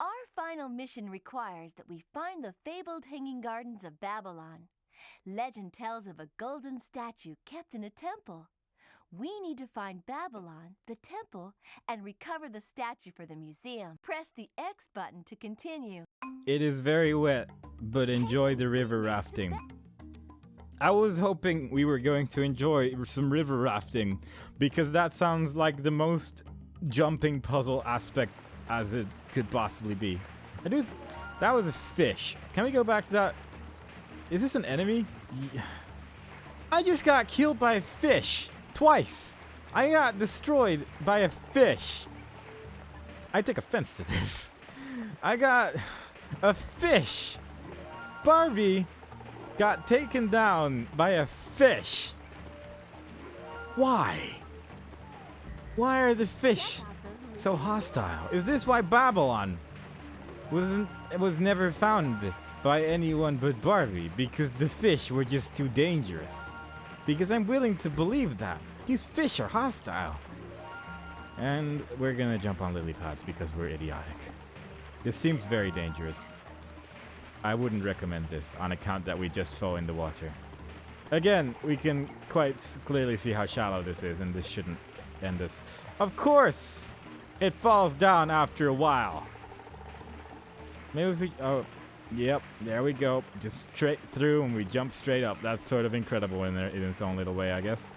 Our final mission requires that we find the fabled Hanging Gardens of Babylon. Legend tells of a golden statue kept in a temple. We need to find Babylon, the temple, and recover the statue for the museum. Press the X button to continue. It is very wet, but enjoy the river rafting. I was hoping we were going to enjoy some river rafting, because that sounds like the most jumping puzzle aspect as it could possibly be. That was a fish. Can we go back to that? Is this an enemy? I just got killed by a fish. Twice. I got destroyed by a fish. I take offense to this. I got a fish. Barbie got taken down by a fish. Why? Why are the fish so hostile? Is this why Babylon was never found by anyone but Barbie? Because the fish were just too dangerous. Because I'm willing to believe that. These fish are hostile. And we're gonna jump on lily pads because we're idiotic. This seems very dangerous. I wouldn't recommend this on account that we just fell in the water. Again, we can quite clearly see how shallow this is, and this shouldn't end us. Of course! It falls down after a while. Maybe if we... Oh, yep, there we go. Just straight through and we jump straight up. That's sort of incredible in its own little way, I guess.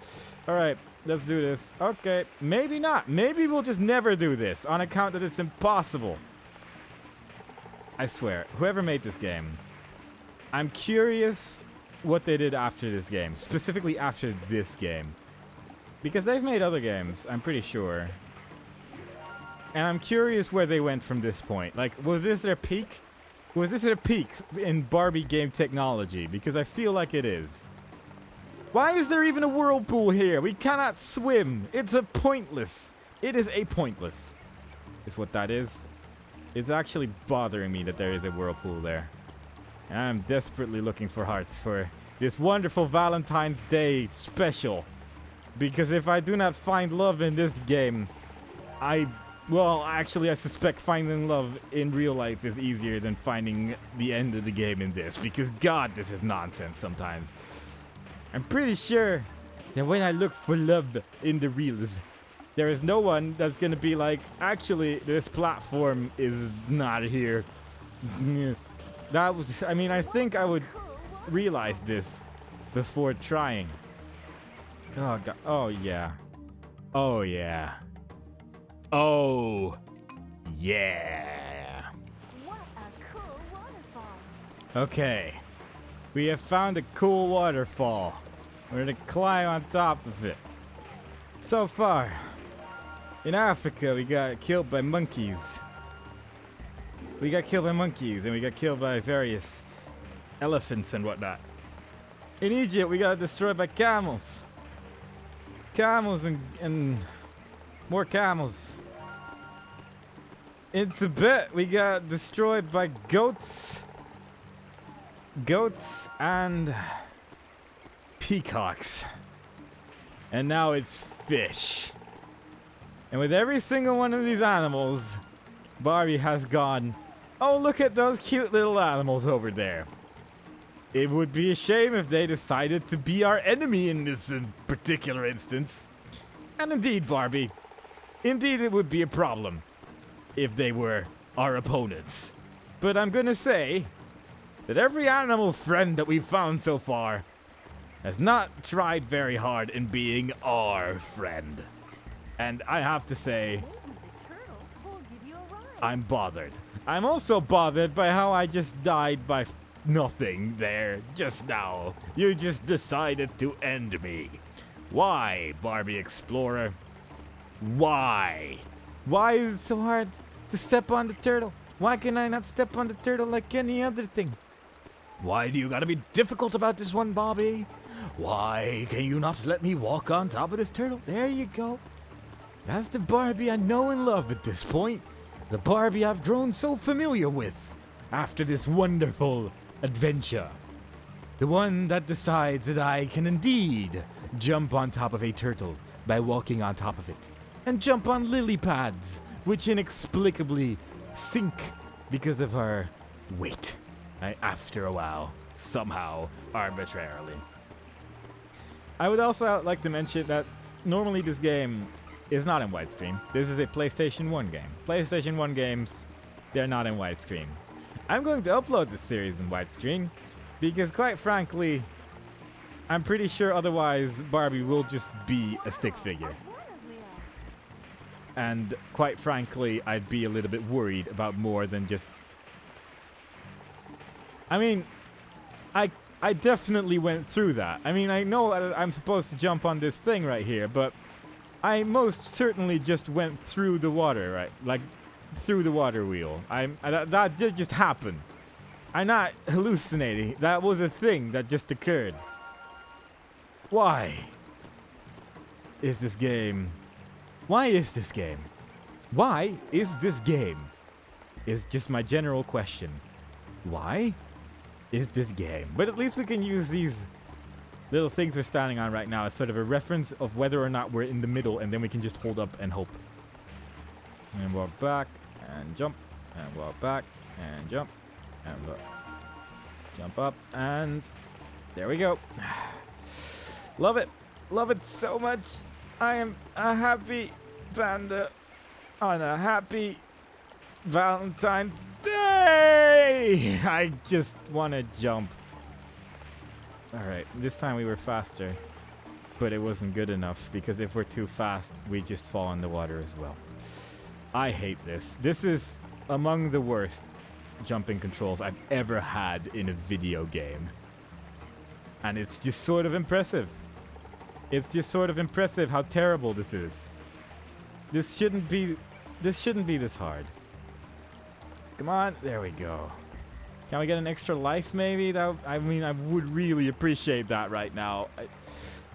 Alright, let's do this. Okay, maybe not. Maybe we'll just never do this on account that it's impossible. I swear, whoever made this game, I'm curious what they did after this game. Specifically after this game. Because they've made other games, I'm pretty sure. And I'm curious where they went from this point. Like, was this their peak? Was this their peak in Barbie game technology? Because I feel like it is. Why is there even a whirlpool here? We cannot swim. It's a pointless. It is a pointless. Is what that is. It's actually bothering me that there is a whirlpool there. And I'm desperately looking for hearts for this wonderful Valentine's Day special. Because if I do not find love in this game, well, actually, I suspect finding love in real life is easier than finding the end of the game in this. Because, God, this is nonsense sometimes. I'm pretty sure that when I look for love in the reels, there is no one that's gonna be like, actually, this platform is not here. I think I would realize this before trying. Oh, God. Oh, yeah. Oh, yeah. Oh, yeah. What a cool waterfall. Okay. We have found a cool waterfall. We're gonna climb on top of it. So far, in Africa, we got killed by monkeys. We got killed by monkeys, and we got killed by various elephants and whatnot. In Egypt, we got destroyed by camels. Camels and more camels. In Tibet, we got destroyed by goats. Goats and peacocks. And now it's fish. And with every single one of these animals, Barbie has gone, oh, look at those cute little animals over there. It would be a shame if they decided to be our enemy in this particular instance. And indeed, Barbie, indeed it would be a problem if they were our opponents. But I'm gonna say that every animal friend that we've found so far has not tried very hard in being our friend. And I have to say, I'm bothered. I'm also bothered by how I just died by nothing there just now. You just decided to end me. Why, Barbie Explorer? Why? Why is it so hard to step on the turtle? Why can I not step on the turtle like any other thing? Why do you gotta be difficult about this one, Barbie? Why can you not let me walk on top of this turtle? There you go. That's the Barbie I know and love at this point. The Barbie I've grown so familiar with after this wonderful adventure. The one that decides that I can indeed jump on top of a turtle by walking on top of it, and jump on lily pads, which inexplicably sink because of her weight. After a while, somehow, arbitrarily. I would also like to mention that normally this game is not in widescreen. This is a PlayStation 1 game. PlayStation 1 games, they're not in widescreen. I'm going to upload this series in widescreen because, quite frankly, I'm pretty sure otherwise Barbie will just be a stick figure. And quite frankly, I'd be a little bit worried about more than just... I mean, I definitely went through that. I mean, I know I'm supposed to jump on this thing right here, but I most certainly just went through the water, right? Like, through the water wheel. That did just happen. I'm not hallucinating. That was a thing that just occurred. Why is this game... Why is this game? Why is this game? Is just my general question. Why is this game? But at least we can use these little things we're standing on right now as sort of a reference of whether or not we're in the middle, and then we can just hold up and hope. And walk back, and jump, and walk back, and jump, and look. Jump up, and there we go. Love it. Love it so much. I am a happy panda on a happy Valentine's Day. I just want to jump. Alright, this time we were faster, but it wasn't good enough because if we're too fast, we just fall in the water as well. I hate this. This is among the worst jumping controls I've ever had in a video game. And it's just sort of impressive. It's just sort of impressive how terrible this is. This shouldn't be this hard. Come on, there we go. Can we get an extra life maybe? I mean, I would really appreciate that right now.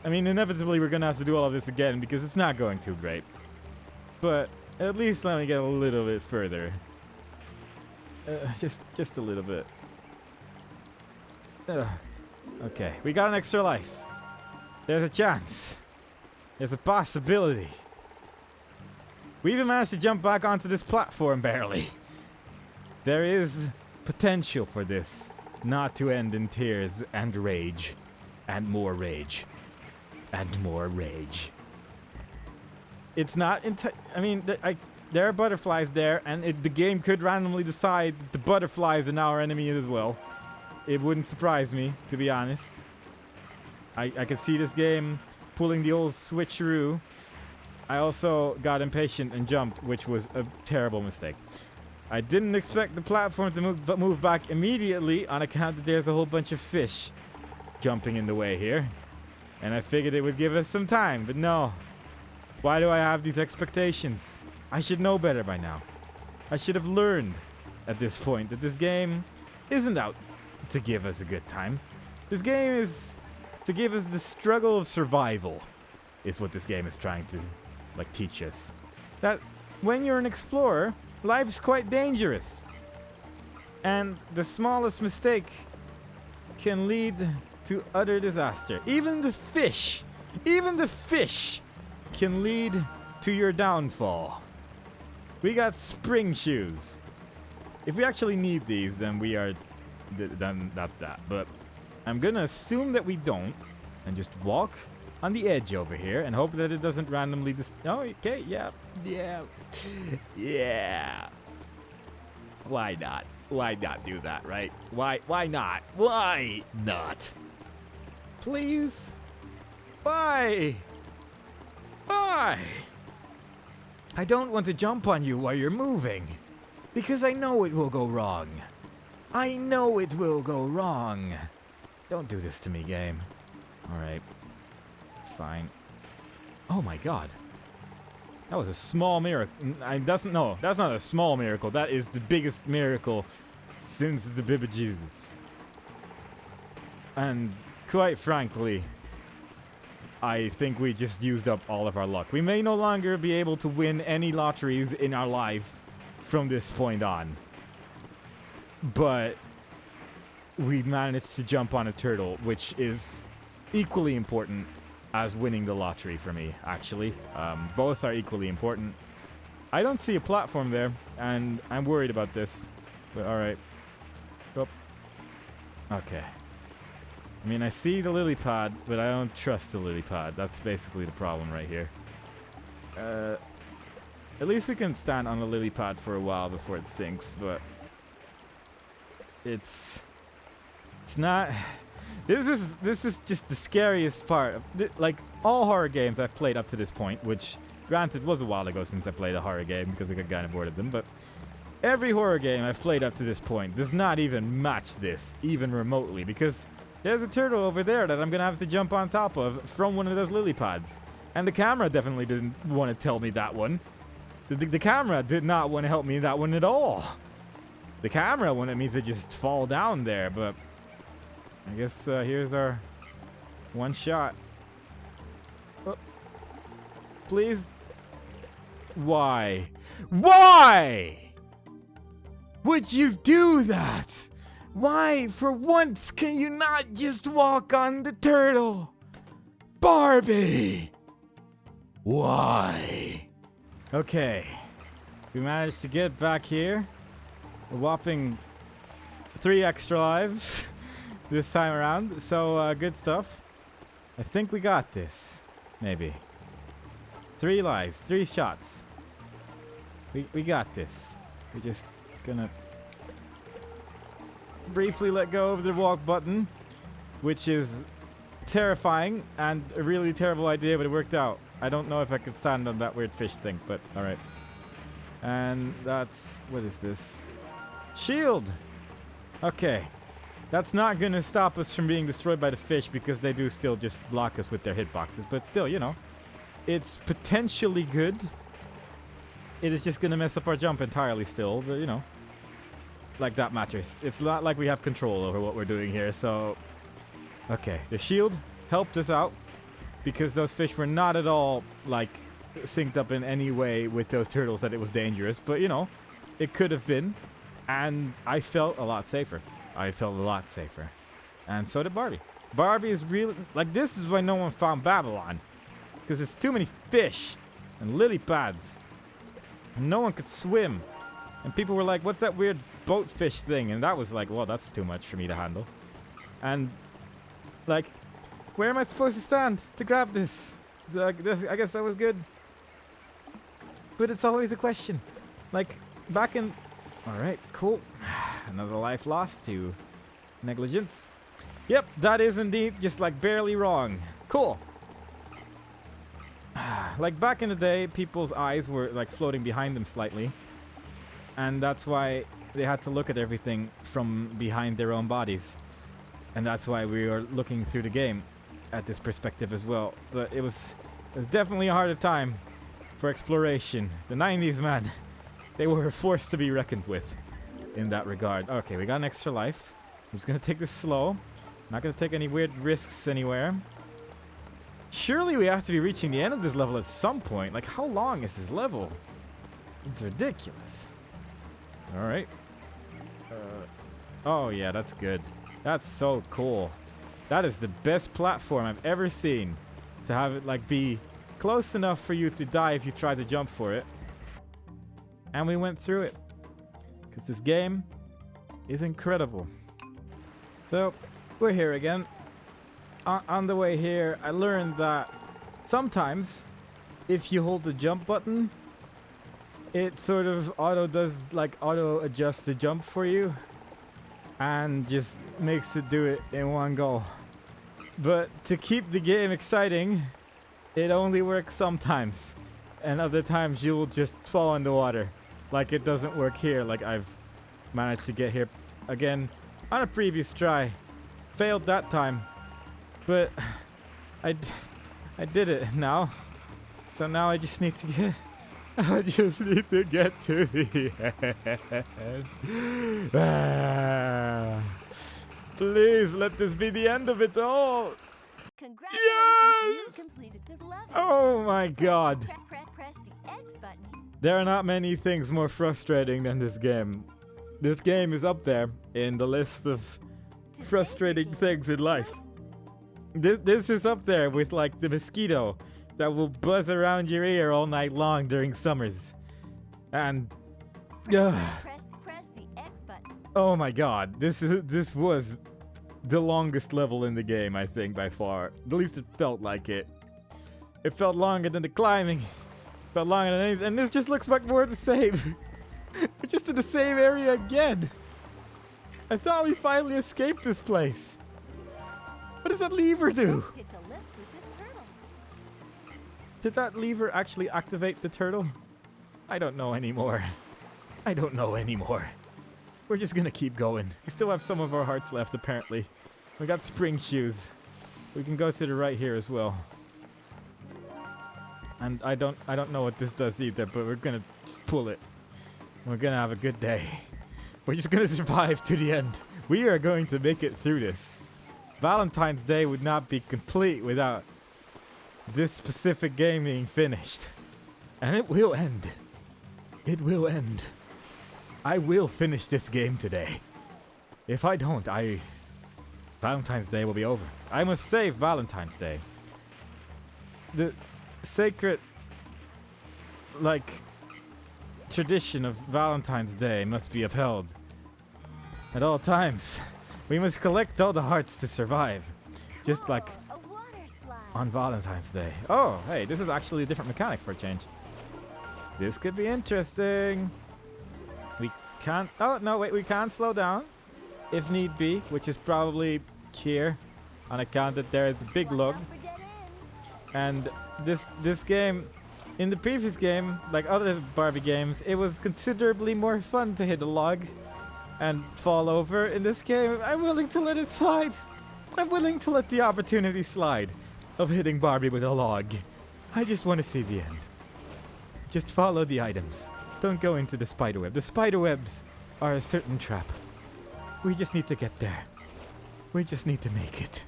I mean, inevitably we're gonna have to do all of this again because it's not going too great. But at least let me get a little bit further. Just a little bit. Okay, we got an extra life. There's a chance. There's a possibility. We even managed to jump back onto this platform barely. There is potential for this not to end in tears and rage. And more rage. And more rage. It's not... I mean, there are butterflies there, and the game could randomly decide that the butterflies are now our enemy as well. It wouldn't surprise me, to be honest. I could see this game pulling the old switcheroo. I also got impatient and jumped, which was a terrible mistake. I didn't expect the platform to move back immediately on account that there's a whole bunch of fish jumping in the way here. And I figured it would give us some time, but no. Why do I have these expectations? I should know better by now. I should have learned at this point that this game isn't out to give us a good time. This game is to give us the struggle of survival, is what this game is trying to, like, teach us. That when you're an explorer, life's quite dangerous. And the smallest mistake can lead to utter disaster. Even the fish can lead to your downfall. We got spring shoes. If we actually need these, then then that's that. But I'm gonna assume that we don't, and just walk on the edge over here and hope that it doesn't randomly oh, okay, yeah. Why not? Why not do that, right? Why not? Why not? Please? Why? Why? I don't want to jump on you while you're moving, because I know it will go wrong. I know it will go wrong. Don't do this to me, game. Alright. Fine. Oh my god. That was a small miracle. That's not a small miracle. That is the biggest miracle since the baby Jesus. And quite frankly, I think we just used up all of our luck. We may no longer be able to win any lotteries in our life from this point on. But we managed to jump on a turtle, which is equally important as winning the lottery for me, actually. Both are equally important. I don't see a platform there, and I'm worried about this. But alright. Oh. Okay. I mean, I see the lily pad, but I don't trust the lily pad. That's basically the problem right here. At least we can stand on the lily pad for a while before it sinks, but it's not. This is just the scariest part. Like all horror games I've played up to this point, which granted was a while ago since I played a horror game because I got kind of bored of them, but every horror game I've played up to this point does not even match this, even remotely, because there's a turtle over there that I'm gonna have to jump on top of from one of those lily pads. And the camera definitely didn't want to tell me that one. The camera did not want to help me that one at all. The camera wanted me to just fall down there, but I guess here's our one shot. Oh. Please. Why? Why would you do that? Why, for once, can you not just walk on the turtle? Barbie! Why? Okay. We managed to get back here. A whopping 3 extra lives this time around. So, good stuff. I think we got this. Maybe. 3 lives. 3 shots. We got this. We're just gonna briefly let go of the walk button, which is terrifying and a really terrible idea, but it worked out. I don't know if I could stand on that weird fish thing, but alright. And that's... what is this? Shield! Okay. That's not gonna stop us from being destroyed by the fish because they do still just block us with their hitboxes, but still, you know. It's potentially good. It is just gonna mess up our jump entirely still, but you know. Like that matters. It's not like we have control over what we're doing here, so... Okay, the shield helped us out because those fish were not at all, like, synced up in any way with those turtles that it was dangerous, but, you know, it could have been, and I felt a lot safer. I felt a lot safer. And so did Barbie. Barbie is really... like, this is why no one found Babylon. Because it's too many fish and lily pads. And no one could swim. And people were like, what's that weird boat fish thing? And that was like, well, that's too much for me to handle. And, like, where am I supposed to stand to grab this? So I guess that was good. But it's always a question. Like, back in... Alright, cool. Another life lost to negligence. Yep, that is indeed just, like, barely wrong. Cool. Like, back in the day, people's eyes were, like, floating behind them slightly. And that's why they had to look at everything from behind their own bodies. And that's why we are looking through the game at this perspective as well. But it was definitely a harder time for exploration. The 90s, man, they were a force to be reckoned with in that regard. Okay, we got an extra life. I'm just gonna take this slow. Not gonna take any weird risks anywhere. Surely we have to be reaching the end of this level at some point. Like, how long is this level? It's ridiculous. Alright. Oh, yeah, that's good. That's so cool. That is the best platform I've ever seen. To have it, like, be close enough for you to die if you try to jump for it. And we went through it. Because this game is incredible. So, we're here again. On the way here, I learned that sometimes, if you hold the jump button, it sort of auto adjusts the jump for you and just makes it do it in one go. But to keep the game exciting, it only works sometimes, and other times you'll just fall in the water. Like, it doesn't work here. Like, I've managed to get here again on a previous try. Failed that time, but I did it now. So now I just need to get to the end. Please let this be the end of it all. Congratulations, Yes! you completed the level. Oh my god. Press the X button. There are not many things more frustrating than this game. This game is up there in the list of frustrating things in life. This is up there with, like, the mosquito that will buzz around your ear all night long during summers. And Press the X button. Oh my god, this was the longest level in the game, I think, by far. At least it felt like it. It felt longer than the climbing. Felt longer than anything, and this just looks like more the same. We're just in the same area again. I thought we finally escaped this place. What does that lever do? Hit the lip with the turtle. Did that lever actually activate the turtle? I don't know anymore. I don't know anymore. We're just gonna keep going. We still have some of our hearts left, apparently. We got spring shoes. We can go to the right here as well. And I don't know what this does either, but we're gonna just pull it. We're gonna have a good day. We're just gonna survive to the end. We are going to make it through this. Valentine's Day would not be complete without this specific game being finished. And it will end. It will end. I will finish this game today. If I don't, Valentine's Day will be over. I must save Valentine's Day. The sacred, tradition of Valentine's Day must be upheld. At all times, we must collect all the hearts to survive. Just like A water slide. on Valentine's Day. Oh, hey, this is actually a different mechanic for a change. This could be interesting. We can't... Oh, no, wait, we can slow down if need be, which is probably here on account that there is the big log. Watch out for dead ends. And this game, in the previous game, like other Barbie games, it was considerably more fun to hit a log and fall over. In this game, I'm willing to let it slide. I'm willing to let the opportunity slide of hitting Barbie with a log. I just want to see the end. Just follow the items. Don't go into the spiderweb. The spiderwebs are a certain trap. We just need to get there. We just need to make it.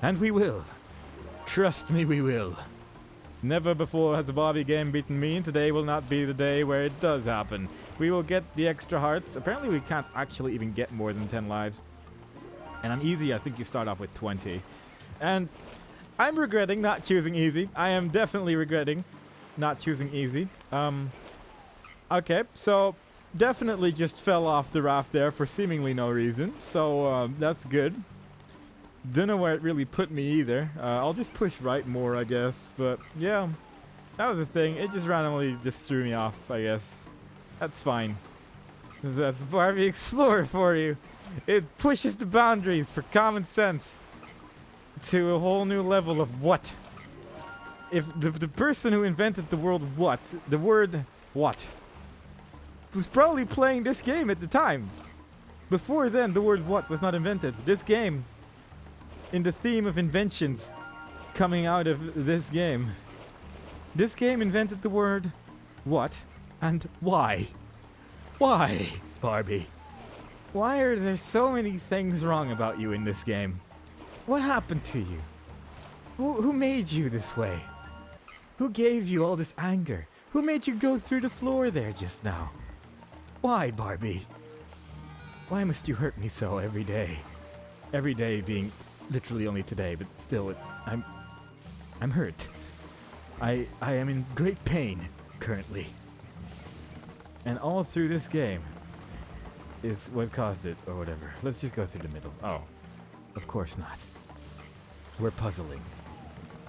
And we will. Trust me, we will. Never before has a Barbie game beaten me, and today will not be the day where it does happen. We will get the extra hearts. Apparently we can't actually even get more than 10 lives. And on easy, I think you start off with 20. And I'm regretting not choosing easy. I am definitely regretting not choosing easy. Okay, so definitely just fell off the raft there for seemingly no reason. So that's good. Don't know where it really put me either. I'll just push right more, I guess. But yeah, that was the thing. It just randomly just threw me off, I guess. That's fine. That's Barbie Explorer for you. It pushes the boundaries for common sense to a whole new level of what. If the person who invented the word what was probably playing this game at the time. Before then, the word what was not invented. This game, in the theme of inventions coming out of this game invented the word what and why. Why, Barbie? Why are there so many things wrong about you in this game? What happened to you? Who made you this way? Who gave you all this anger? Who made you go through the floor there just now? Why, Barbie? Why must you hurt me so every day? Every day being literally only today, but still, I'm hurt. I am in great pain currently. And all through this game is what caused it, or whatever. Let's just go through the middle. Oh, of course not. We're puzzling.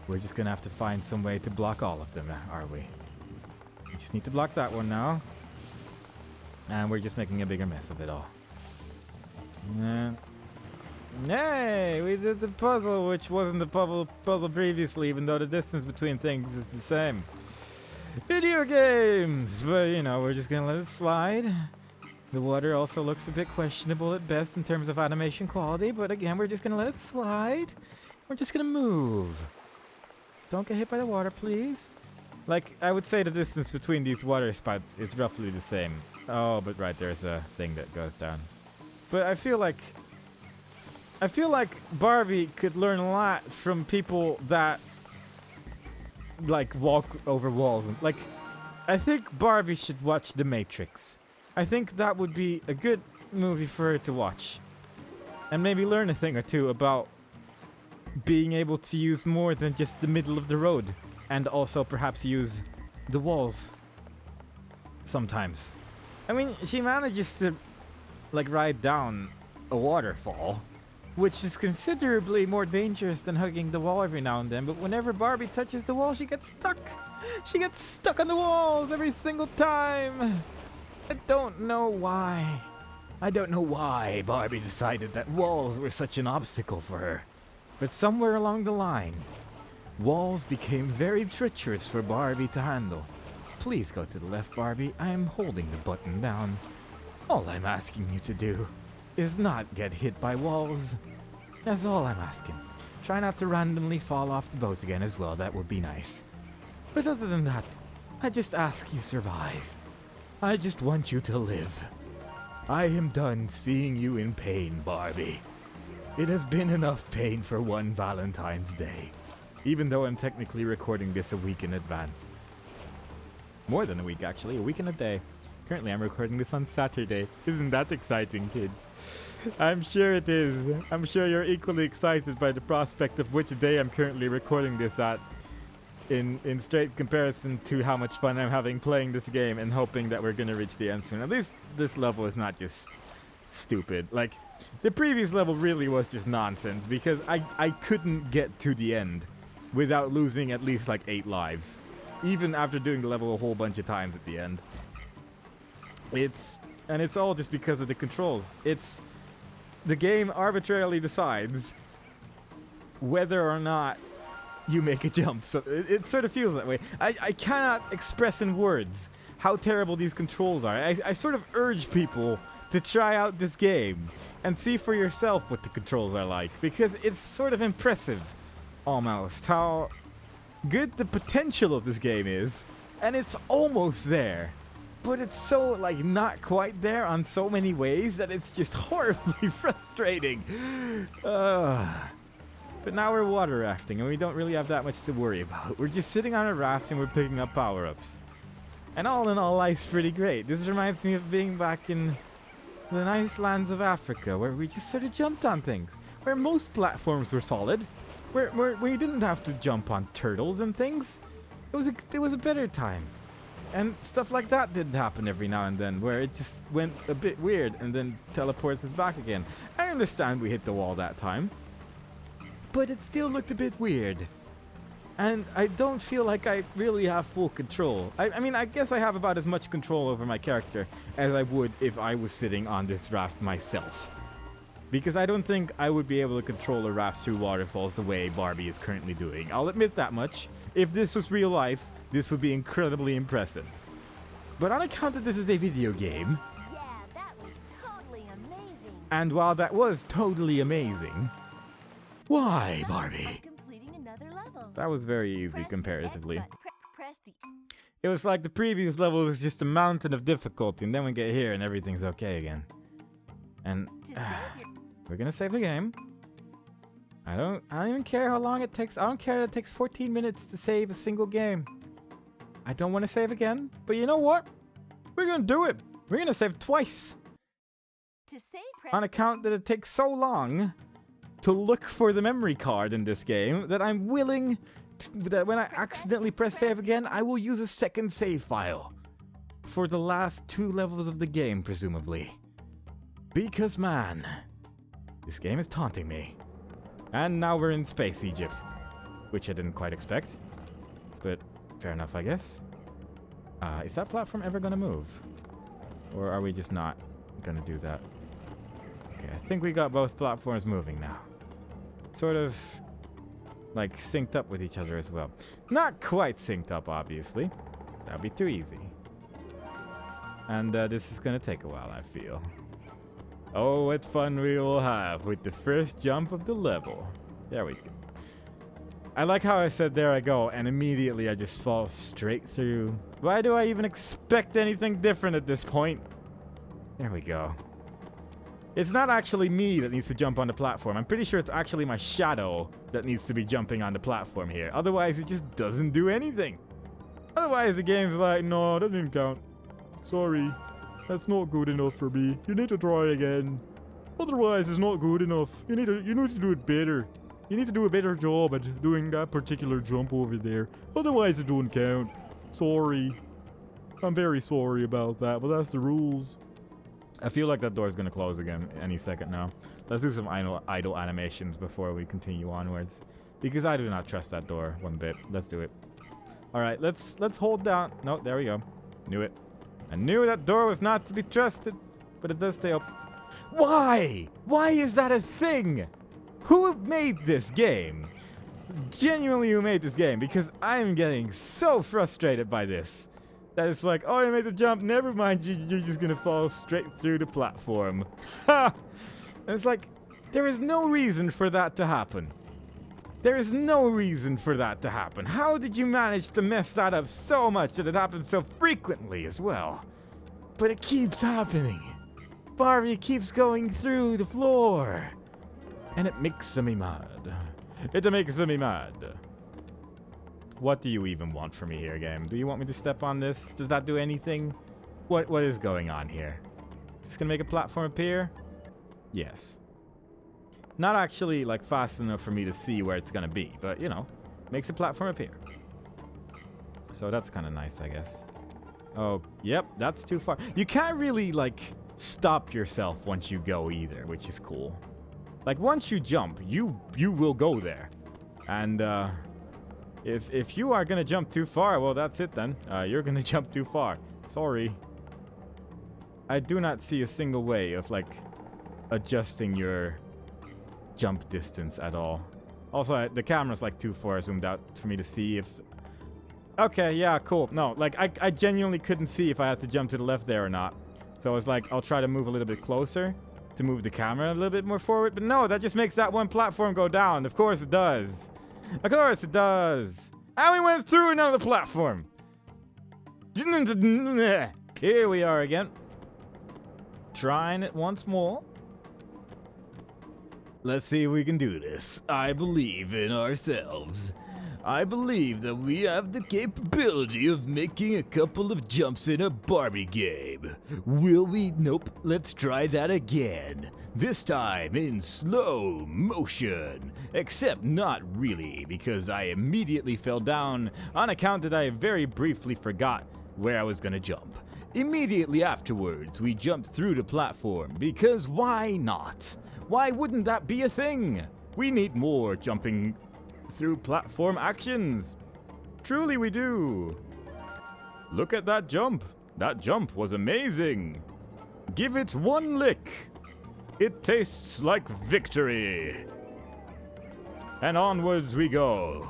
We're just gonna have to find some way to block all of them, are we? We just need to block that one now. And we're just making a bigger mess of it all. Yay! We did the puzzle, which wasn't the puzzle previously, even though the distance between things is the same. Video games! But, you know, we're just gonna let it slide. The water also looks a bit questionable at best in terms of animation quality, but again, we're just gonna let it slide. We're just gonna move. Don't get hit by the water, please. Like, I would say the distance between these water spots is roughly the same. Oh, but right, there's a thing that goes down. But I feel like Barbie could learn a lot from people that like walk over walls. And, like, I think Barbie should watch The Matrix. I think that would be a good movie for her to watch. And maybe learn a thing or two about being able to use more than just the middle of the road. And also perhaps use the walls sometimes. I mean, she manages to like ride down a waterfall, which is considerably more dangerous than hugging the wall every now and then. But whenever Barbie touches the wall, she gets stuck. She gets stuck on the walls every single time. I don't know why. I don't know why Barbie decided that walls were such an obstacle for her. But somewhere along the line, walls became very treacherous for Barbie to handle. Please go to the left, Barbie. I am holding the button down. All I'm asking you to do is not get hit by walls. That's all I'm asking. Try not to randomly fall off the boat again as well. That would be nice. But other than that, I just ask you survive. I just want you to live. I am done seeing you in pain, Barbie. It has been enough pain for one Valentine's Day, even though I'm technically recording this a week in advance. More than a week, actually, a week and a day. Currently, I'm recording this on Saturday. Isn't that exciting, kids? I'm sure it is. I'm sure you're equally excited by the prospect of which day I'm currently recording this at, in straight comparison to how much fun I'm having playing this game and hoping that we're gonna reach the end soon. At least this level is not just stupid. Like, the previous level really was just nonsense because I couldn't get to the end without losing at least like 8 lives. Even after doing the level a whole bunch of times at the end. It's all just because of the controls. The game arbitrarily decides whether or not you make a jump. So it sort of feels that way. I cannot express in words how terrible these controls are. I sort of urge people to try out this game and see for yourself what the controls are like, because it's sort of impressive almost how good the potential of this game is, and it's almost there. But it's so, like, not quite there on so many ways that it's just horribly frustrating. But now we're water rafting, and we don't really have that much to worry about. We're just sitting on a raft, and we're picking up power-ups. And all in all, life's pretty great. This reminds me of being back in the nice lands of Africa, where we just sort of jumped on things. Where most platforms were solid. Where we didn't have to jump on turtles and things. It was a better time. And stuff like that did happen every now and then, where it just went a bit weird and then teleports us back again. I understand we hit the wall that time, but it still looked a bit weird. And I don't feel like I really have full control. I mean, I guess I have about as much control over my character as I would if I was sitting on this raft myself. Because I don't think I would be able to control a raft through waterfalls the way Barbie is currently doing. I'll admit that much. If this was real life, this would be incredibly impressive. But on account that this is a video game, Yeah, that was totally amazing. and while that was totally amazing, why, Now Barbie? I'm completing another level. That was very easy Press the X comparatively. button. Press the It was like the previous level was just a mountain of difficulty, and then we get here and everything's okay again. And to save your we're gonna save the game. I don't even care how long it takes. I don't care that it takes 14 minutes to save a single game. I don't want to save again, but you know what? We're gonna do it. We're gonna save twice. to save press On account that it takes so long to look for the memory card in this game that I'm willing that when I accidentally press save again, I will use a second save file for the last 2 levels of the game, presumably. Because, man, this game is taunting me. And now we're in Space Egypt, which I didn't quite expect, but fair enough, I guess. Is that platform ever gonna move? Or are we just not gonna do that? Okay, I think we got both platforms moving now. Sort of, like, synced up with each other as well. Not quite synced up, obviously. That'd be too easy. And this is gonna take a while, I feel. Oh, what fun we will have with the first jump of the level. There we go. I like how I said there I go, and immediately I just fall straight through. Why do I even expect anything different at this point? There we go. It's not actually me that needs to jump on the platform. I'm pretty sure it's actually my shadow that needs to be jumping on the platform here. Otherwise, it just doesn't do anything. Otherwise, the game's like, no, that didn't count. Sorry. That's not good enough for me. You need to try again. Otherwise, it's not good enough. You need to do it better. You need to do a better job at doing that particular jump over there. Otherwise, it don't count. Sorry. I'm very sorry about that, but that's the rules. I feel like that door's gonna close again any second now. Let's do some idle animations before we continue onwards. Because I do not trust that door one bit. Let's do it. Alright, let's hold down. No, there we go. Knew it. I knew that door was not to be trusted. But it does stay open. Why? Why is that a thing? Who made this game? Genuinely, who made this game? Because I am getting so frustrated by this. That it's like, oh, you made the jump. Never mind, you're just gonna fall straight through the platform. Ha! And it's like, there is no reason for that to happen. There is no reason for that to happen. How did you manage to mess that up so much that it happens so frequently as well? But it keeps happening. Barbie keeps going through the floor. And it makes me mad. It makes me mad. What do you even want from me here, game? Do you want me to step on this? Does that do anything? What is going on here? Is this gonna make a platform appear? Yes. Not actually, like, fast enough for me to see where it's gonna be, but, you know, makes a platform appear. So that's kind of nice, I guess. Oh, yep, that's too far. You can't really, like, stop yourself once you go either, which is cool. Like, once you jump, you will go there. And, if you are gonna jump too far, well, that's it then. You're gonna jump too far. Sorry. I do not see a single way of, like, adjusting your jump distance at all. Also, the camera's, like, too far zoomed out for me to see if... Okay, yeah, cool. No, like, I genuinely couldn't see if I had to jump to the left there or not. So I was like, I'll try to move a little bit closer to move the camera a little bit more forward. But no, that just makes that one platform go down. Of course it does. Of course it does. And we went through another platform. Here we are again. Trying it once more. Let's see if we can do this. I believe in ourselves. I believe that we have the capability of making a couple of jumps in a Barbie game. Will we? Nope. Let's try that again. This time in slow motion. Except not really, because I immediately fell down on account that I very briefly forgot where I was gonna jump. Immediately afterwards, we jumped through the platform, because why not? Why wouldn't that be a thing? We need more jumping through platform actions. Truly we do. Look at that jump. That jump was amazing. Give it one lick. It tastes like victory. And onwards we go.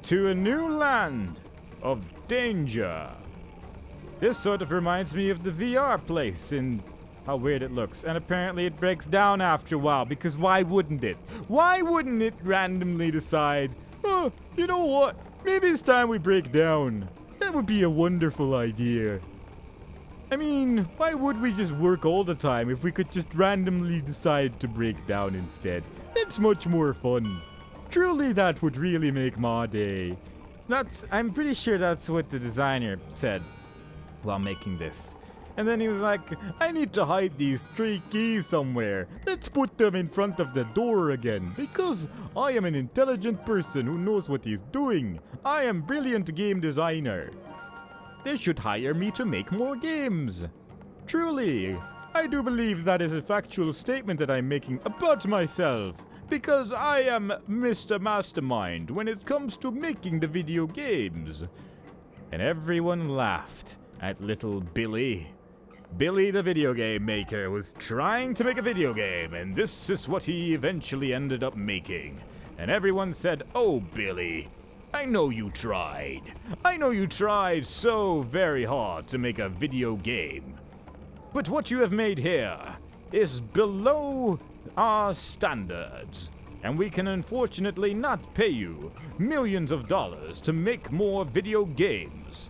To a new land of danger. This sort of reminds me of the VR place in how weird it looks. And apparently it breaks down after a while, because why wouldn't it? Why wouldn't it randomly decide, oh, you know what? Maybe it's time we break down. That would be a wonderful idea. I mean, why would we just work all the time if we could just randomly decide to break down instead? It's much more fun. Truly, that would really make my day. I'm pretty sure that's what the designer said while making this. And then he was like, I need to hide these 3 keys somewhere. Let's put them in front of the door again. Because I am an intelligent person who knows what he's doing. I am brilliant game designer. They should hire me to make more games. Truly, I do believe that is a factual statement that I'm making about myself. Because I am Mr. Mastermind when it comes to making the video games. And everyone laughed at little Billy. Billy the video game maker was trying to make a video game, and this is what he eventually ended up making. And everyone said, oh Billy, I know you tried. I know you tried so very hard to make a video game. But what you have made here is below our standards. And we can unfortunately not pay you millions of dollars to make more video games.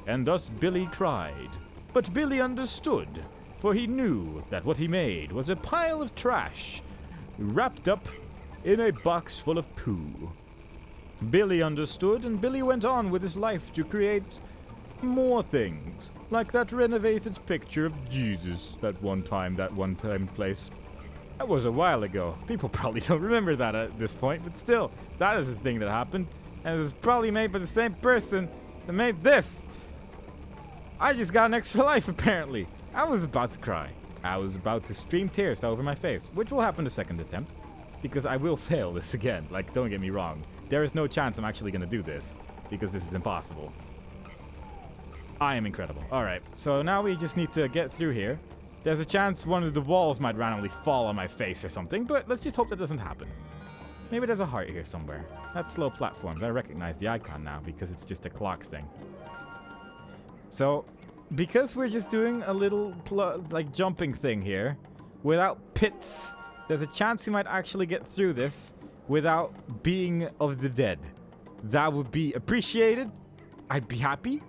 And thus Billy cried. But Billy understood, for he knew that what he made was a pile of trash, wrapped up in a box full of poo. Billy understood, and Billy went on with his life to create more things, like that renovated picture of Jesus that one time place. That was a while ago. People probably don't remember that at this point, but still, that is a thing that happened, and it was probably made by the same person that made this. I just got an extra life, apparently. I was about to cry. I was about to stream tears over my face, which will happen the second attempt, because I will fail this again. Like, don't get me wrong. There is no chance I'm actually going to do this, because this is impossible. I am incredible. Alright, so now we just need to get through here. There's a chance one of the walls might randomly fall on my face or something, but let's just hope that doesn't happen. Maybe there's a heart here somewhere. That's slow platforms. I recognize the icon now because it's just a clock thing. So, because we're just doing a little like jumping thing here, without pits, there's a chance we might actually get through this without being of the dead. That would be appreciated. I'd be happy.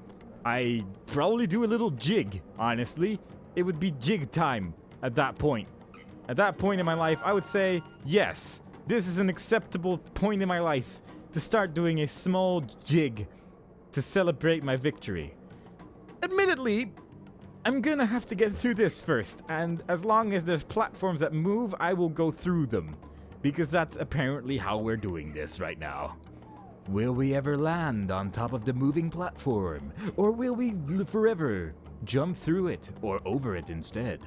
I'd probably do a little jig, honestly. It would be jig time at that point. At that point in my life, I would say, yes, this is an acceptable point in my life to start doing a small jig to celebrate my victory. Admittedly, I'm gonna have to get through this first, and as long as there's platforms that move, I will go through them. Because that's apparently how we're doing this right now. Will we ever land on top of the moving platform? Or will we forever jump through it or over it instead?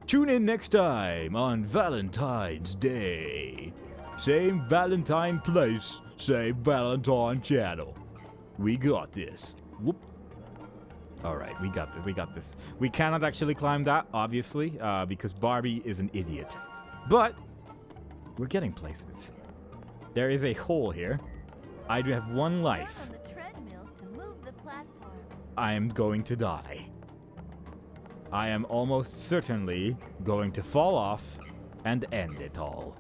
Tune in next time on Valentine's Day. Same Valentine place, same Valentine channel. We got this. Whoop. Alright, we got this. We cannot actually climb that, obviously, because Barbie is an idiot. But we're getting places. There is a hole here. I do have one life. Press on the treadmill to move the platform. I am going to die. I am almost certainly going to fall off and end it all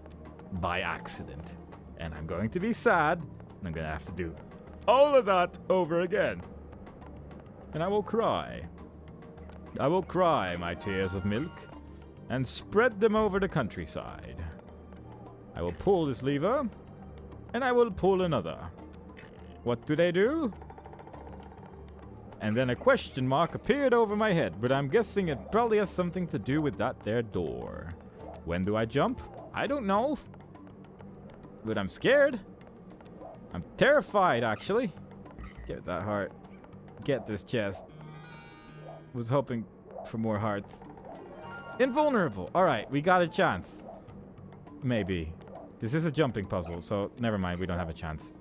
by accident. And I'm going to be sad, and I'm going to have to do all of that over again. And I will cry. I will cry my tears of milk and spread them over the countryside. I will pull this lever, and I will pull another. What do they do? And then a question mark appeared over my head, but I'm guessing it probably has something to do with that there door. When do I jump? I don't know. But I'm scared. I'm terrified, actually. Get that heart. Get this chest. Was hoping for more hearts. Invulnerable. Alright, we got a chance. Maybe. This is a jumping puzzle, so never mind, we don't have a chance.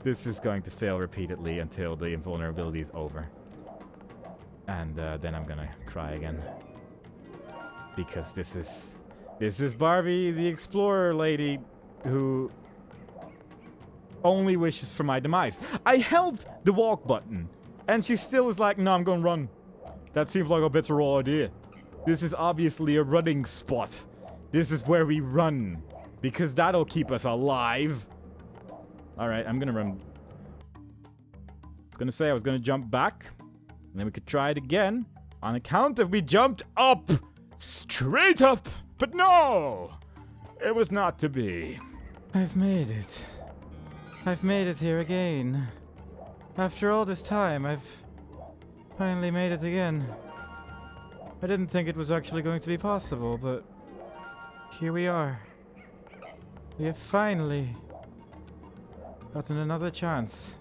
This is going to fail repeatedly until the invulnerability is over. And then I'm gonna cry again. Because this is Barbie, the explorer lady, who only wishes for my demise. I held the walk button, and she still was like, no, I'm gonna run. That seems like a better idea. This is obviously a running spot. This is where we run. Because that'll keep us alive. Alright, I'm gonna run. I was gonna say I was gonna jump back. And then we could try it again. On account of we jumped up. Straight up. But no! It was not to be. I've made it. I've made it here again. After all this time, I've finally made it again. I didn't think it was actually going to be possible, but here we are. We have finally gotten another chance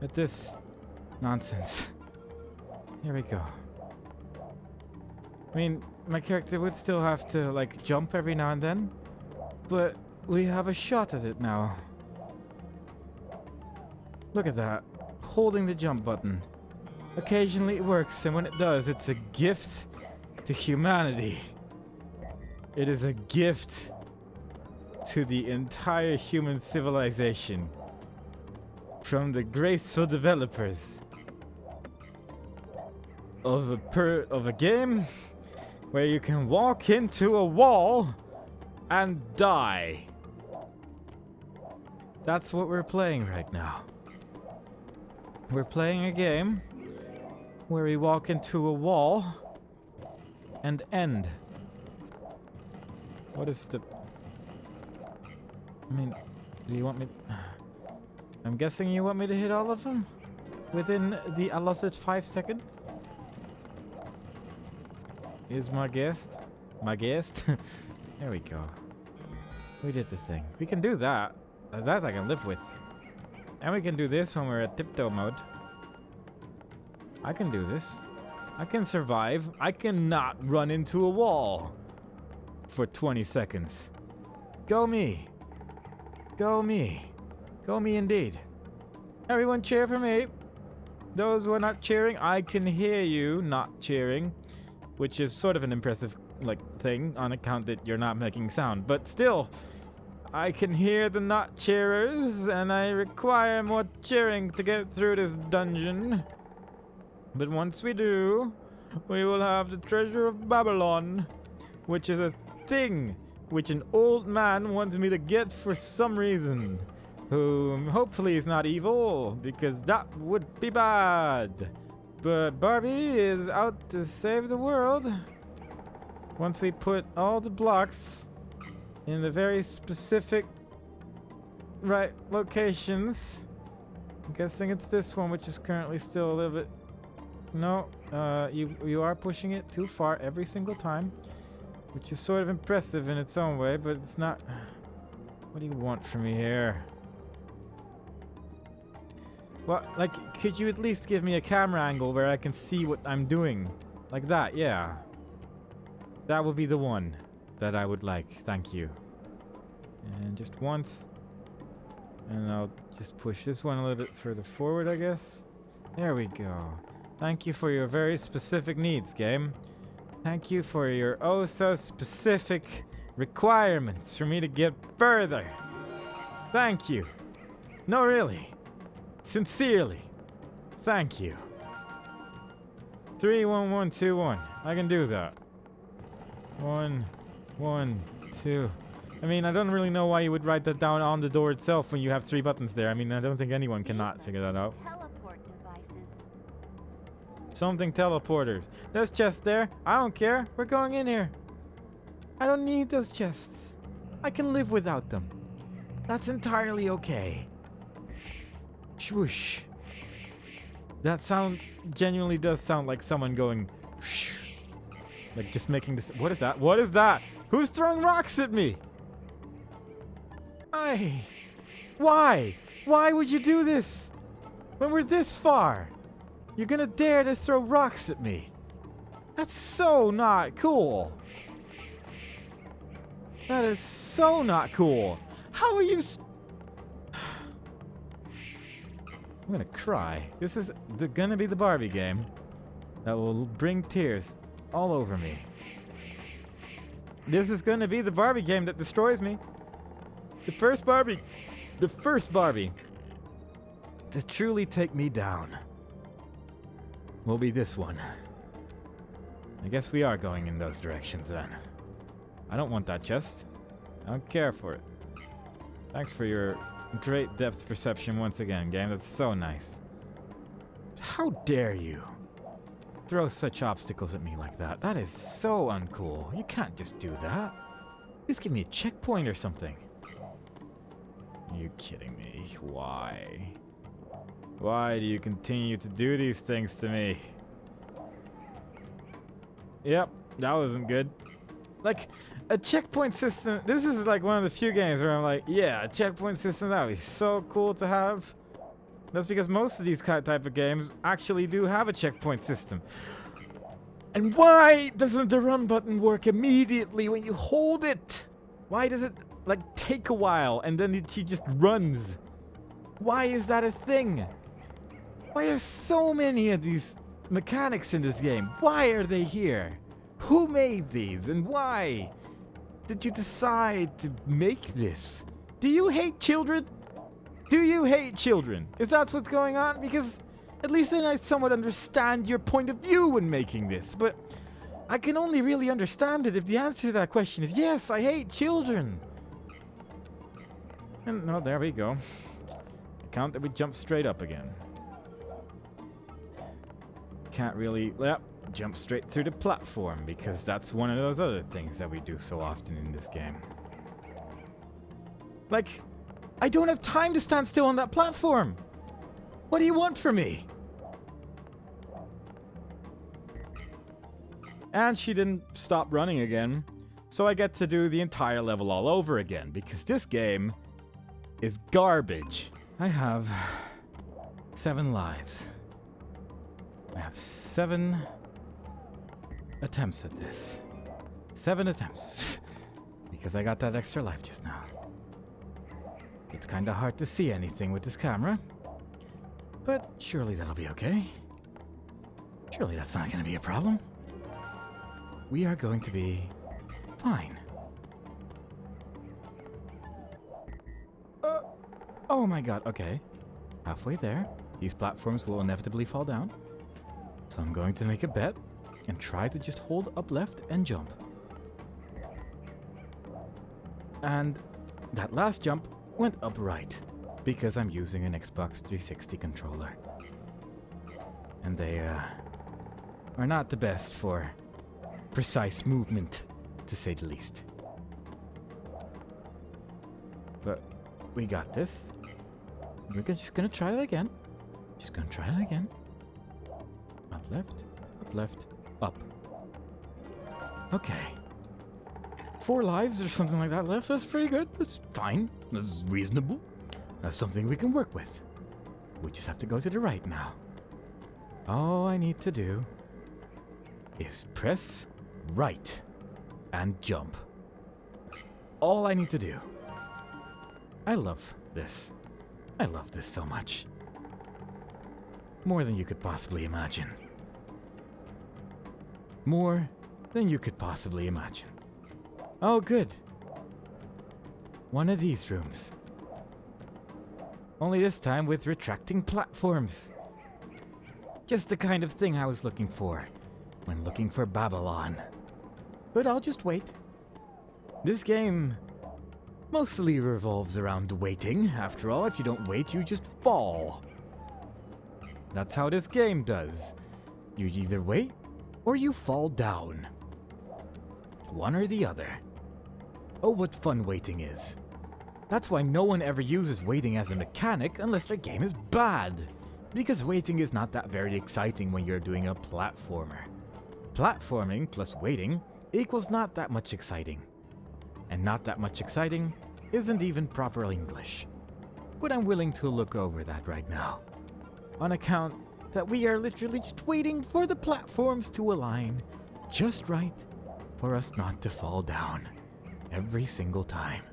at this nonsense. Here we go. I mean, my character would still have to, like, jump every now and then, but we have a shot at it now. Look at that. Holding the jump button. Occasionally it works, and when it does, it's a gift to humanity. It is a gift to the entire human civilization from the graceful developers of a game where you can walk into a wall and die. That's what we're playing right now. We're playing a game where we walk into a wall and end. What is the... I mean, do you want me... I'm guessing you want me to hit all of them? Within the allotted 5 seconds? Is my guest? My guest? There we go. We did the thing. We can do that. That I can live with. And we can do this when we're at tiptoe mode. I can do this. I can survive. I cannot run into a wall for 20 seconds. Go me. Go me. Go me indeed. Everyone cheer for me. Those who are not cheering, I can hear you not cheering, which is sort of an impressive thing on account that you're not making sound, but still, I can hear the not cheerers, and I require more cheering to get through this dungeon. But once we do, we will have the treasure of Babylon, which is a thing which an old man wants me to get for some reason, whom hopefully is not evil, because that would be bad. But Barbie is out to save the world. Once we put all the blocks in the very specific right locations, I'm guessing it's this one, which is currently still a little bit... No, you are pushing it too far every single time, which is sort of impressive in its own way, but it's not... What do you want from me here? Well, could you at least give me a camera angle where I can see what I'm doing? Like that, yeah. That would be the one that I would like, thank you. And just once. And I'll just push this one a little bit further forward, I guess. There we go. Thank you for your very specific needs, game. Thank you for your oh so specific requirements for me to get further. Thank you. No, really. Sincerely. Thank you. 3, 1, 1, 2, 1. I can do that. 1, 1, 2. I mean, I don't really know why you would write that down on the door itself when you have 3 buttons there. I mean, I don't think anyone cannot figure that out. Teleport devices. Something teleporters. There's chests there. I don't care. We're going in here. I don't need those chests. I can live without them. That's entirely okay. Swoosh. That sound genuinely does sound like someone going whoosh. Like just making this. What is that? What is that? Who's throwing rocks at me? Why? Why would you do this? When we're this far? You're gonna dare to throw rocks at me? That's so not cool. That is so not cool. How are you I'm gonna cry. This is gonna be the Barbie game that will bring tears all over me. This is gonna be the Barbie game that destroys me. The first Barbie to truly take me down will be this one. I guess we are going in those directions then. I don't want that chest. I don't care for it. Thanks for your great depth perception once again, game. That's so nice. How dare you throw such obstacles at me like that? That is so uncool. You can't just do that. Please give me a checkpoint or something. Are you kidding me? Why? Why do you continue to do these things to me? Yep, that wasn't good. Like, a checkpoint system, this is like one of the few games where I'm like, yeah, a checkpoint system, that would be so cool to have. That's because most of these type of games actually do have a checkpoint system. And why doesn't the run button work immediately when you hold it? Why does it, take a while and then she just runs? Why is that a thing? Why are so many of these mechanics in this game? Why are they here? Who made these and why did you decide to make this? Do you hate children? Do you hate children? Is that what's going on? Because at least then I somewhat understand your point of view when making this, but I can only really understand it if the answer to that question is yes, I hate children. And no, there we go. Count that we jump straight up again. Can't really, jump straight through the platform because that's one of those other things that we do so often in this game. I don't have time to stand still on that platform. What do you want from me? And she didn't stop running again, so I get to do the entire level all over again because this game is garbage. I have 7 lives. I have 7 attempts at this. 7 attempts. Because I got that extra life just now. It's kinda hard to see anything with this camera. But surely that'll be okay. Surely that's not gonna be a problem. We are going to be fine. Oh my god, okay. Halfway there. These platforms will inevitably fall down. So I'm going to make a bet and try to just hold up left and jump. And that last jump went up right because I'm using an Xbox 360 controller. And they are not the best for precise movement, to say the least. But we got this. We're just gonna try it again. Just gonna try it again. Up left, up. Okay. 4 lives or something like that left. That's pretty good. That's fine. That's reasonable. That's something we can work with. We just have to go to the right now. All I need to do is press right and jump. That's all I need to do. I love this. I love this so much. More than you could possibly imagine. More than you could possibly imagine. Oh, good. One of these rooms. Only this time with retracting platforms. Just the kind of thing I was looking for when looking for Babylon. But I'll just wait. This game mostly revolves around waiting. After all, if you don't wait, you just fall. That's how this game does. You either wait or you fall down. One or the other. Oh, what fun waiting is. That's why no one ever uses waiting as a mechanic unless their game is bad. Because waiting is not that very exciting when you're doing a platformer. Platforming plus waiting equals not that much exciting. And not that much exciting isn't even proper English. But I'm willing to look over that right now. On account that we are literally just waiting for the platforms to align just right for us not to fall down every single time.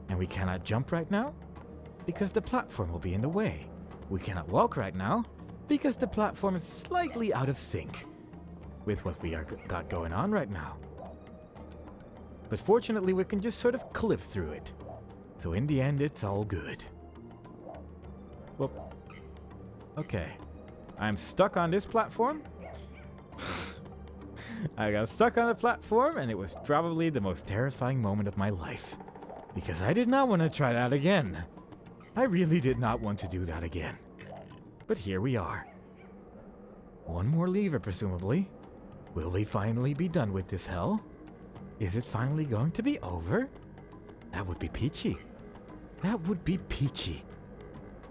And we cannot jump right now because the platform will be in the way. We cannot walk right now because the platform is slightly out of sync with what we got going on right now. But fortunately, we can just sort of clip through it. So in the end, it's all good. Well, okay. I'm stuck on this platform. I got stuck on the platform, and it was probably the most terrifying moment of my life. Because I did not want to try that again. I really did not want to do that again. But here we are. One more lever, presumably. Will we finally be done with this hell? Is it finally going to be over? That would be peachy. That would be peachy.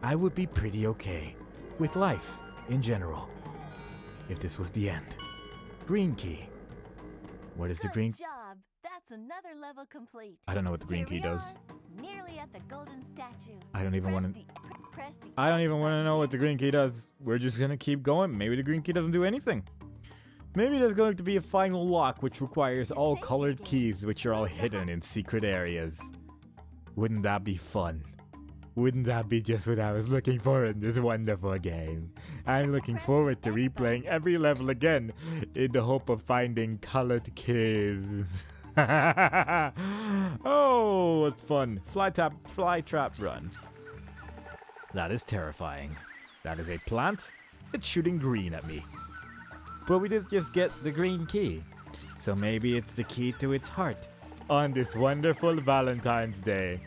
I would be pretty okay with life in general if this was the end. Green key. What is the green? Good job. That's another level complete. I don't know what the green key does. Nearly at the golden statue. I don't even want to. Press the I don't X even want to button. know what the green key does. We're just gonna keep going. Maybe the green key doesn't do anything. Maybe there's going to be a final lock which requires all colored keys which are all hidden in secret areas. Wouldn't that be fun? Wouldn't that be just what I was looking for in this wonderful game? I'm looking forward to replaying every level again in the hope of finding colored keys. Oh, what fun. Fly trap run. That is terrifying. That is a plant. It's shooting green at me. But we did just get the green key. So maybe it's the key to its heart on this wonderful Valentine's Day.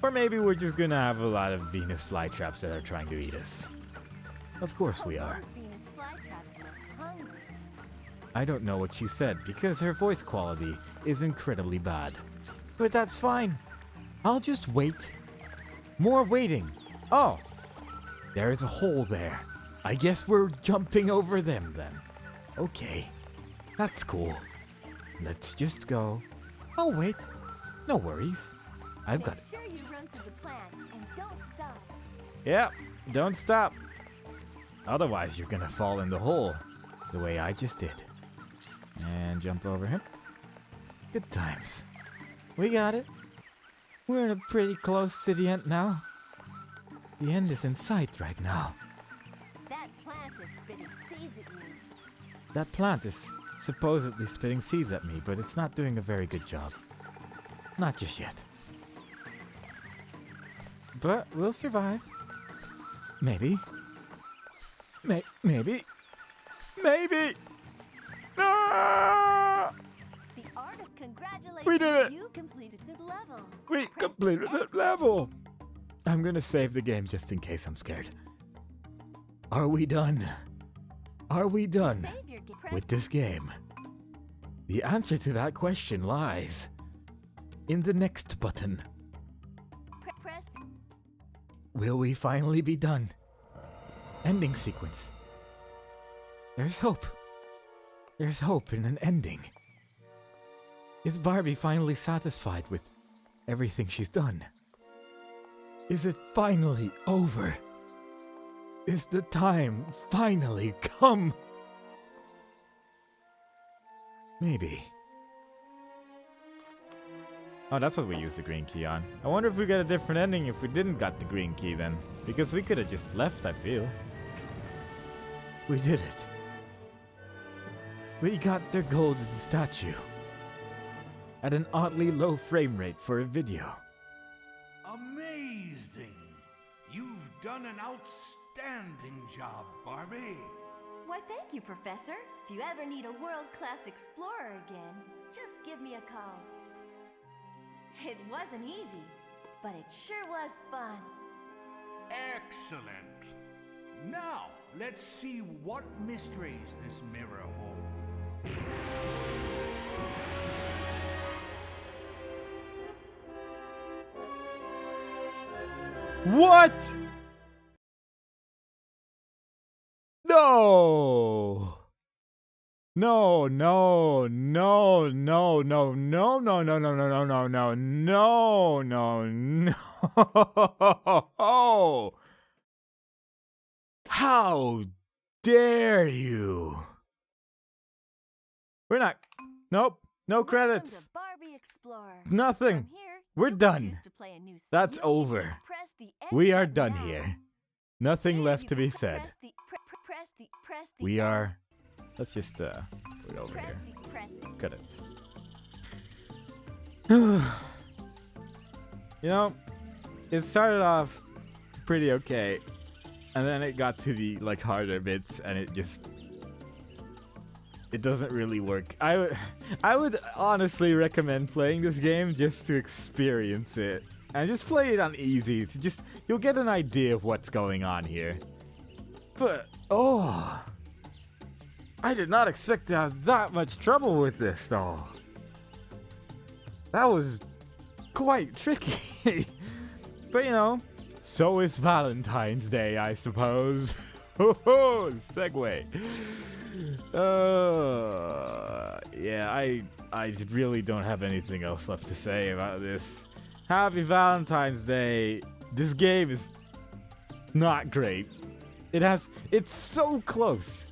Or maybe we're just gonna have a lot of Venus flytraps that are trying to eat us. Of course we are. I don't know what she said because her voice quality is incredibly bad. But that's fine. I'll just wait. More waiting. Oh, there's a hole there. I guess we're jumping over them then. Okay, that's cool. Let's just go. I'll wait. No worries. I've got it. Make sure you run through the plan and don't stop. Yeah, don't stop. Otherwise, you're gonna fall in the hole. the way I just did. And jump over him. Good times. We got it. We're pretty close to the end now. The end is in sight right now. That plant is spitting seeds at you. That plant is supposedly spitting seeds at me, but it's not doing a very good job. Not just yet. But we'll survive. Maybe. Maybe. Ah! The art of congratulations. We did it! You completed the level. We Press completed the that level! I'm gonna save the game just in case I'm scared. Are we done? Are we done Save your game. with this game? The answer to that question lies in the next button. Press. Will we finally be done? Ending sequence. There's hope. There's hope in an ending. Is Barbie finally satisfied with everything she's done? Is it finally over? Is the time finally come? Maybe. Oh, that's what we used the green key on. I wonder if we get a different ending if we didn't got the green key then. Because we could have just left, I feel. We did it. We got their golden statue. At an oddly low frame rate for a video. Amazing! You've done an outstanding job, Barbie. Why, thank you, Professor. If you ever need a world-class explorer again, just give me a call. It wasn't easy, but it sure was fun. Excellent. Now, let's see what mysteries this mirror holds. What? No! No, no, no, no, no, no, no, no, no, no, no, no, no, no, no. How dare you? We're not. Nope. No Welcome credits. to Barbie Explorer. Nothing. From here, We're you can done. choose to play a new That's scene. over. Press the end We are button done now. here. Nothing There left you to be go. said. Press the We end. are. Let's just put it over here. Press the Credits. You know, it started off pretty okay, and then it got to the like harder bits, and it doesn't really work. I would honestly recommend playing this game just to experience it, and just play it on easy. You'll get an idea of what's going on here. But oh, I did not expect to have that much trouble with this though. That was quite tricky. But you know, so is Valentine's Day, I suppose. Oh, segue. Yeah, I really don't have anything else left to say about this. Happy Valentine's Day. This game is not great. It's so close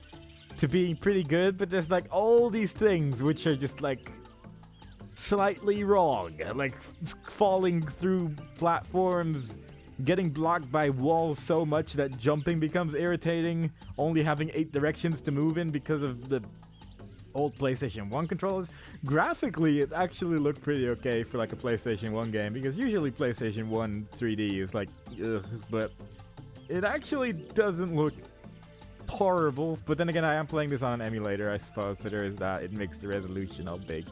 to being pretty good, but there's like all these things which are just like slightly wrong, like falling through platforms, getting blocked by walls so much that jumping becomes irritating, only having 8 directions to move in because of the old PlayStation 1 controllers. Graphically, it actually looked pretty okay for like a PlayStation 1 game, because usually PlayStation 1 3D is like, ugh, but it actually doesn't look horrible. But then again, I am playing this on an emulator, I suppose, so there is that. It makes the resolution all big.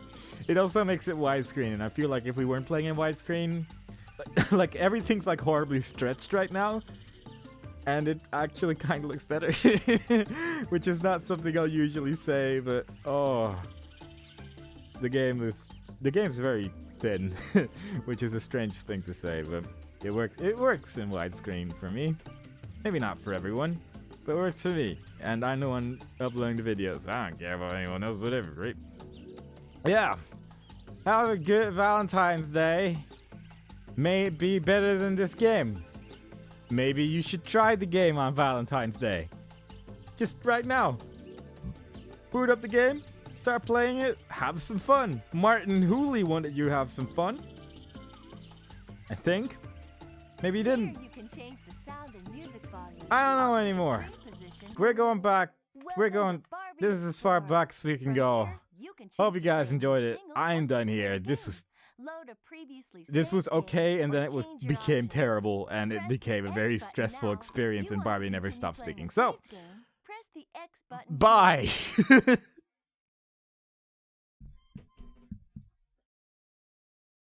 It also makes it widescreen, and I feel like if we weren't playing in widescreen, like everything's like horribly stretched right now, and it actually kind of looks better, which is not something I'll usually say. But oh, the game's very thin, which is a strange thing to say, but it works. It works in widescreen for me. Maybe not for everyone, but it works for me. And I'm the one uploading the videos. I don't care about anyone else, whatever, right? Yeah. Have a good Valentine's Day. May it be better than this game. Maybe you should try the game on Valentine's Day. Just right now. boot up the game, start playing it, have some fun. Martin Hooley wanted you to have some fun. I think. Maybe he didn't. Here you can change the sound and music volume. I don't know Alter the anymore. screen position. We're going back. We're Welcome going. to Barbie This is as far Store. back as we can From go. here, you can choose Hope you to guys play enjoyed a it. single I'm or done two-player here. This game. was Load a previously this was saved okay, game and then or it was change your became options. terrible, and it Press became the a very X button stressful now. experience, If you and want to Barbie never continue stopped playing speaking. a So, saved game, press the X button. bye.